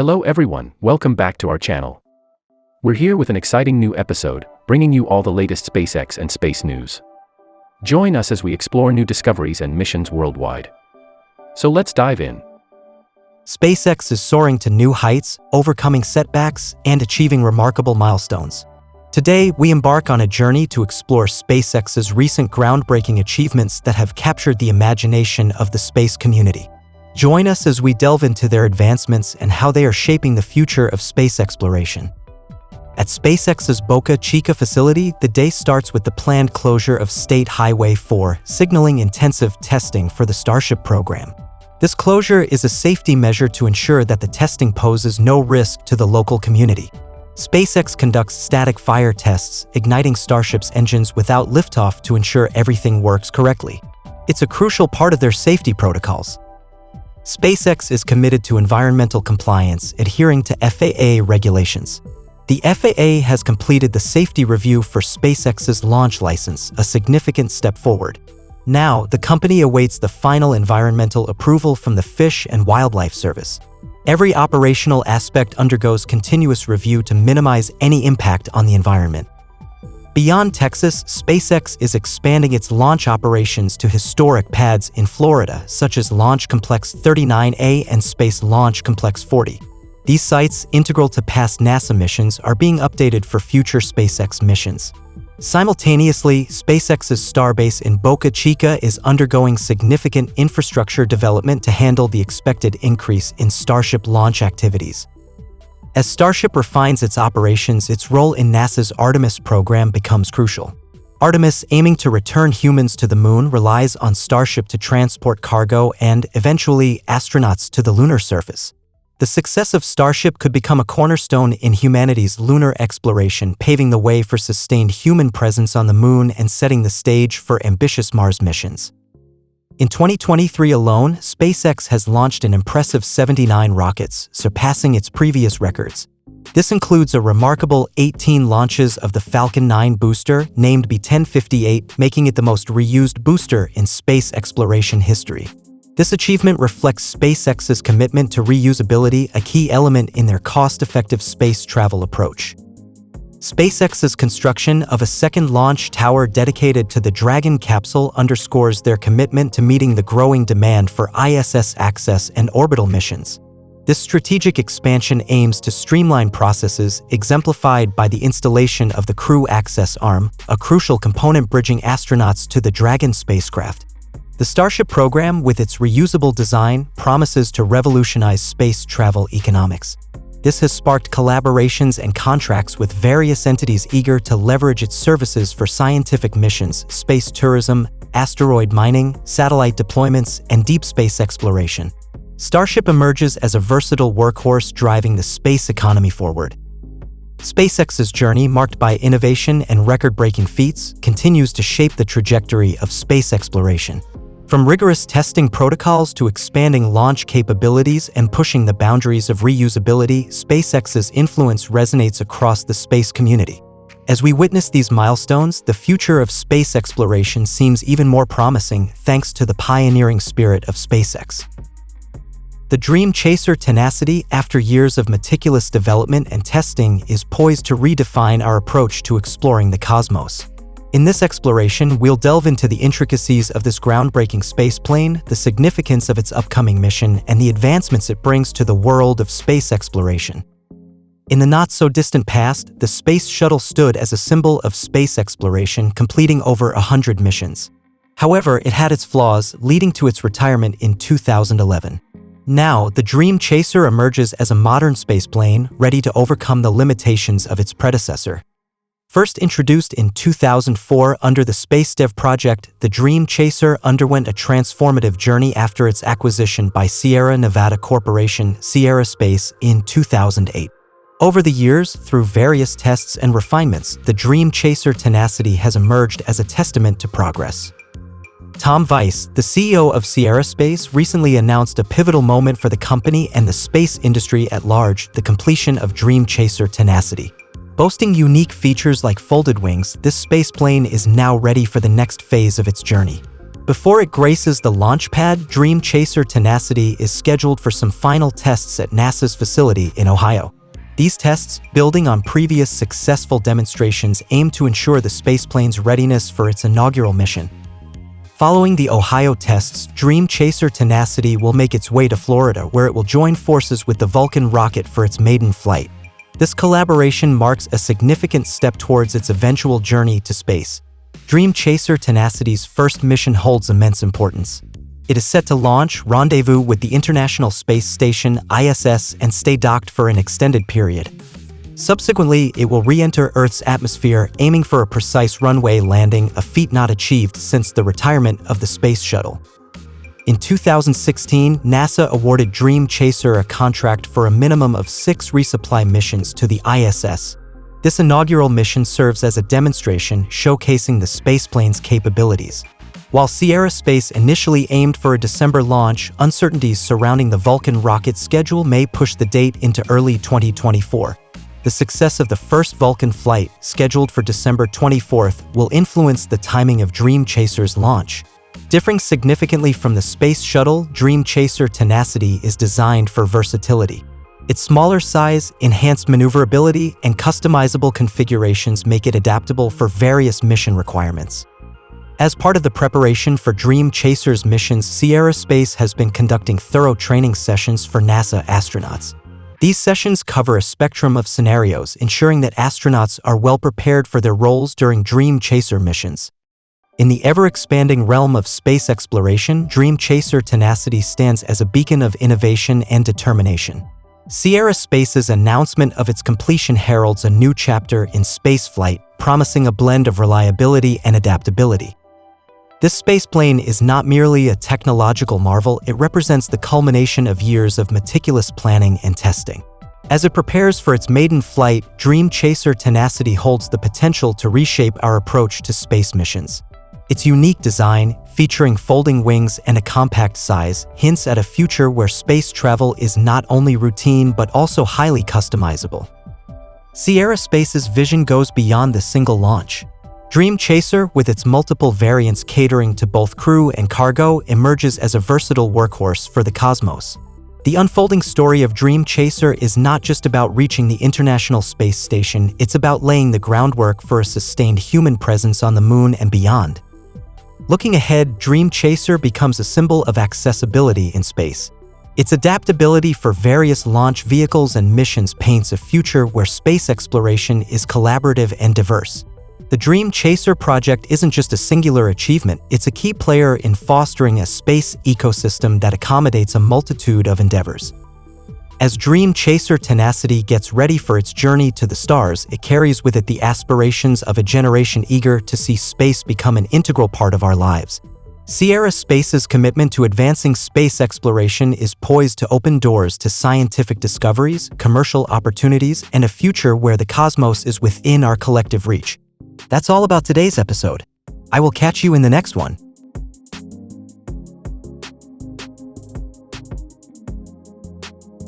Hello everyone, welcome back to our channel. We're here with an exciting new episode, bringing you all the latest SpaceX and space news. Join us as we explore new discoveries and missions worldwide. So let's dive in. SpaceX is soaring to new heights, overcoming setbacks, and achieving remarkable milestones. Today, we embark on a journey to explore SpaceX's recent groundbreaking achievements that have captured the imagination of the space community. Join us as we delve into their advancements and how they are shaping the future of space exploration. At SpaceX's Boca, Chica facility, the day starts with the planned closure of State Highway 4, signaling intensive testing for the Starship program. This closure is a safety measure to ensure that the testing poses no risk to the local community. SpaceX conducts static fire tests, igniting Starship's engines without liftoff to ensure everything works correctly. It's a crucial part of their safety protocols. SpaceX is committed to environmental compliance, adhering to FAA regulations. The FAA has completed the safety review for SpaceX's launch license, a significant step forward. Now, the company awaits the final environmental approval from the Fish and Wildlife Service. Every operational aspect undergoes continuous review to minimize any impact on the environment. Beyond Texas, SpaceX is expanding its launch operations to historic pads in Florida, such as Launch Complex 39A and Space Launch Complex 40. These sites, integral to past NASA missions, are being updated for future SpaceX missions. Simultaneously, SpaceX's starbase in Boca Chica is undergoing significant infrastructure development to handle the expected increase in Starship launch activities. As Starship refines its operations, its role in NASA's Artemis program becomes crucial. Artemis, aiming to return humans to the moon, relies on Starship to transport cargo and, eventually, astronauts to the lunar surface. The success of Starship could become a cornerstone in humanity's lunar exploration, paving the way for sustained human presence on the moon and setting the stage for ambitious Mars missions. In 2023 alone, SpaceX has launched an impressive 79 rockets, surpassing its previous records. This includes a remarkable 18 launches of the Falcon 9 booster, named B-1058, making it the most reused booster in space exploration history. This achievement reflects SpaceX's commitment to reusability, a key element in their cost-effective space travel approach. SpaceX's construction of a second launch tower dedicated to the Dragon capsule underscores their commitment to meeting the growing demand for ISS access and orbital missions. This strategic expansion aims to streamline processes, exemplified by the installation of the Crew Access Arm, a crucial component bridging astronauts to the Dragon spacecraft. The Starship program, with its reusable design, promises to revolutionize space travel economics. This has sparked collaborations and contracts with various entities eager to leverage its services for scientific missions, space tourism, asteroid mining, satellite deployments, and deep space exploration. Starship emerges as a versatile workhorse driving the space economy forward. SpaceX's journey, marked by innovation and record-breaking feats, continues to shape the trajectory of space exploration. From rigorous testing protocols to expanding launch capabilities and pushing the boundaries of reusability, SpaceX's influence resonates across the space community. As we witness these milestones, the future of space exploration seems even more promising thanks to the pioneering spirit of SpaceX. The Dream Chaser Tenacity, after years of meticulous development and testing, is poised to redefine our approach to exploring the cosmos. In this exploration, we'll delve into the intricacies of this groundbreaking spaceplane, the significance of its upcoming mission, and the advancements it brings to the world of space exploration. In the not-so-distant past, the Space Shuttle stood as a symbol of space exploration, completing over 100 missions. However, it had its flaws, leading to its retirement in 2011. Now, the Dream Chaser emerges as a modern spaceplane, ready to overcome the limitations of its predecessor. First introduced in 2004 under the SpaceDev project, the Dream Chaser underwent a transformative journey after its acquisition by Sierra Nevada Corporation, Sierra Space, in 2008. Over the years, through various tests and refinements, the Dream Chaser Tenacity has emerged as a testament to progress. Tom Weiss, the CEO of Sierra Space, recently announced a pivotal moment for the company and the space industry at large: the completion of Dream Chaser Tenacity. Boasting unique features like folded wings, this spaceplane is now ready for the next phase of its journey. Before it graces the launch pad, Dream Chaser Tenacity is scheduled for some final tests at NASA's facility in Ohio. These tests, building on previous successful demonstrations, aim to ensure the spaceplane's readiness for its inaugural mission. Following the Ohio tests, Dream Chaser Tenacity will make its way to Florida, where it will join forces with the Vulcan rocket for its maiden flight. This collaboration marks a significant step towards its eventual journey to space. Dream Chaser Tenacity's first mission holds immense importance. It is set to launch, rendezvous with the International Space Station (ISS), and stay docked for an extended period. Subsequently, it will re-enter Earth's atmosphere, aiming for a precise runway landing, a feat not achieved since the retirement of the Space Shuttle. In 2016, NASA awarded Dream Chaser a contract for a minimum of 6 resupply missions to the ISS. This inaugural mission serves as a demonstration showcasing the spaceplane's capabilities. While Sierra Space initially aimed for a December launch, uncertainties surrounding the Vulcan rocket schedule may push the date into early 2024. The success of the first Vulcan flight, scheduled for December 24th, will influence the timing of Dream Chaser's launch. Differing significantly from the Space Shuttle, Dream Chaser Tenacity is designed for versatility. Its smaller size, enhanced maneuverability, and customizable configurations make it adaptable for various mission requirements. As part of the preparation for Dream Chaser's missions, Sierra Space has been conducting thorough training sessions for NASA astronauts. These sessions cover a spectrum of scenarios, ensuring that astronauts are well prepared for their roles during Dream Chaser missions. In the ever-expanding realm of space exploration, Dream Chaser Tenacity stands as a beacon of innovation and determination. Sierra Space's announcement of its completion heralds a new chapter in spaceflight, promising a blend of reliability and adaptability. This spaceplane is not merely a technological marvel, it represents the culmination of years of meticulous planning and testing. As it prepares for its maiden flight, Dream Chaser Tenacity holds the potential to reshape our approach to space missions. Its unique design, featuring folding wings and a compact size, hints at a future where space travel is not only routine but also highly customizable. Sierra Space's vision goes beyond the single launch. Dream Chaser, with its multiple variants catering to both crew and cargo, emerges as a versatile workhorse for the cosmos. The unfolding story of Dream Chaser is not just about reaching the International Space Station, it's about laying the groundwork for a sustained human presence on the Moon and beyond. Looking ahead, Dream Chaser becomes a symbol of accessibility in space. Its adaptability for various launch vehicles and missions paints a future where space exploration is collaborative and diverse. The Dream Chaser project isn't just a singular achievement, it's a key player in fostering a space ecosystem that accommodates a multitude of endeavors. As Dream Chaser Tenacity gets ready for its journey to the stars, it carries with it the aspirations of a generation eager to see space become an integral part of our lives. Sierra Space's commitment to advancing space exploration is poised to open doors to scientific discoveries, commercial opportunities, and a future where the cosmos is within our collective reach. That's all about today's episode. I will catch you in the next one.